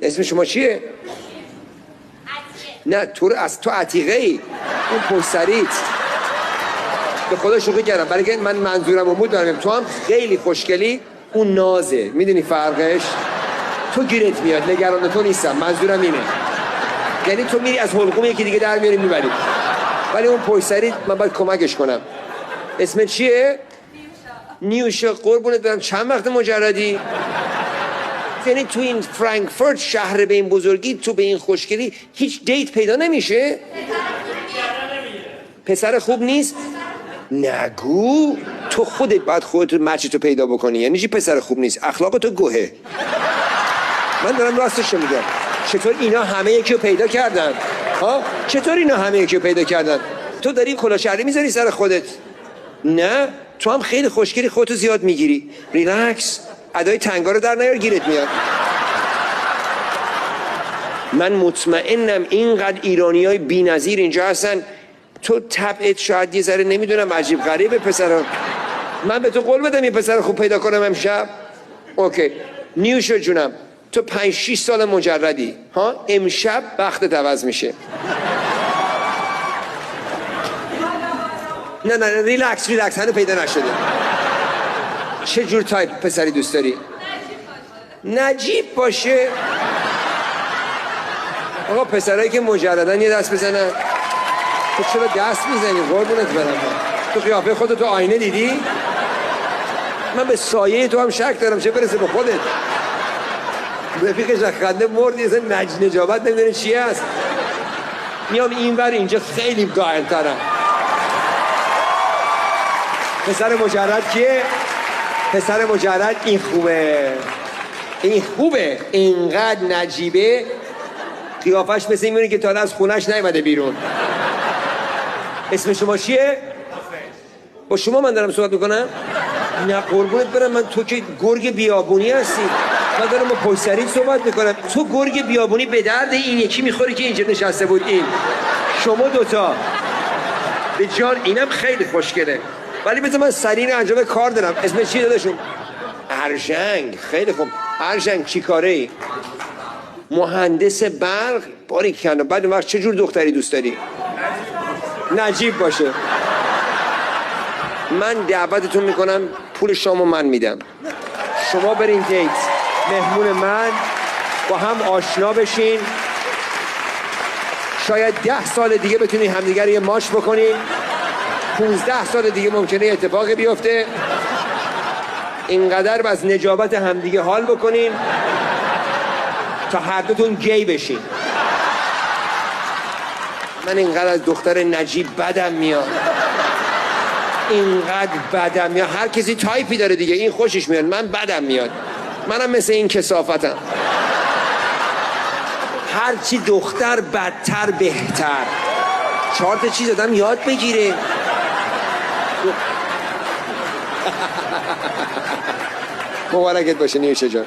اسم شما چیه؟ نه تو عتیقه ای، اون پشت سریت. به خدا شوخی کردم، برای که من منظورم رو بود دارم. تو هم خیلی خوشگلی، اون نازه، میدونی فرقش؟ تو گیرت میاد، نگران تو نیستم، منظورم اینه. یعنی تو میری از حلقوم یکی دیگه در میاری میبری، ولی اون پشت سریت من باید کمکش کنم. اسم چیه؟ نیوشا. قربونت برم. چند وقت مجردی؟ یعنی تو این فرانکفورت شهر به این بزرگی، تو به این خوشگلی هیچ دیت پیدا نمیشه؟ پسر خوب نیست؟ نگو. تو خودت باید خودت مچتو پیدا بکنی. یعنی چی پسر خوب نیست؟ اخلاق تو گوهه. من دارم راستش رو میگم. چطور اینا همه یکی رو پیدا کردن؟ ها؟ چطور اینا همه یکی رو پیدا کردن؟ تو داری کلاه شهری میذاری سر خودت؟ نه، تو هم خیلی خوشگلی، خودتو زیاد میگیری. ریلکس. ادای تنگا رو در نیار، گیرت میاد. من مطمئنم اینقدر ایرانیای بی‌نظیر اینجا هستن، تو طبعت شاید یه ذره نمیدونم عجیب غریبه پسرا. من به تو قول بدم یه پسر خوب پیدا کنم امشب. اوکی نیوشا جونم، تو 5-6 سال مجردی ها، امشب بختت عوض میشه. نه ریلکس هنو پیدا نشده. چه جور تایپ پسری دوست داری؟ نجیب باشه. آقا پسرایی که مجردن یه دست بزنن. تو چرا دست میزنی؟ قربونت برم. تو قیافه خودت تو آینه دیدی؟ من به سایه تو هم شک دارم، چه برسه به خودت. رفیقش از خنده مرد، یه نجابت نمیدونه چیه هست. میام اینور، اینجا خیلی قائل‌ترم. پسر مجرد کیه؟ پسر مجرد این خوبه. این خوبه. اینقدر نجیبه، قیافش مثل این میونه که تا از خونش نیومده بیرون. اسم شما چیه؟ با شما من دارم صحبت میکنم؟ نه قربونت برم، من تو که گرگ بیابونی هستی، من دارم با پشت سریت صحبت میکنم. تو گرگ بیابونی به درد این یکی میخوری که اینجا نشسته بود. این شما دوتا به جان. اینم خیلی خوشگله، ولی بذار من سریع انجام کار دارم. اسم چی داداشون؟ ارژنگ. خیلی خوب. ارژنگ چی کاره ای؟ مهندس برق. باریکلا. بعد اون وقت چه جور دختری دوست داری؟ نجیب باشه. من دعوتتون میکنم، پول شامو من میدم، شما برین دیت، مهمون من، با هم آشنا بشین. شاید 10 سال دیگه بتونین همدیگر یه ماچ بکنین. 15 سال دیگه ممکنه اتفاقی بیفته. اینقدر از نجابت همدیگه حال بکنین تا هر دوتون گی بشین. من اینقدر از دختر نجیب بدم میاد، اینقدر بدم میاد. هر کسی تایپی داره دیگه، این خوشش میاد، من بدم میاد. منم مثل این کثافتم. هرچی دختر بدتر بهتر. 4 تا چیز آدم یاد بگیره. مبارکت باشه نیوشا جان.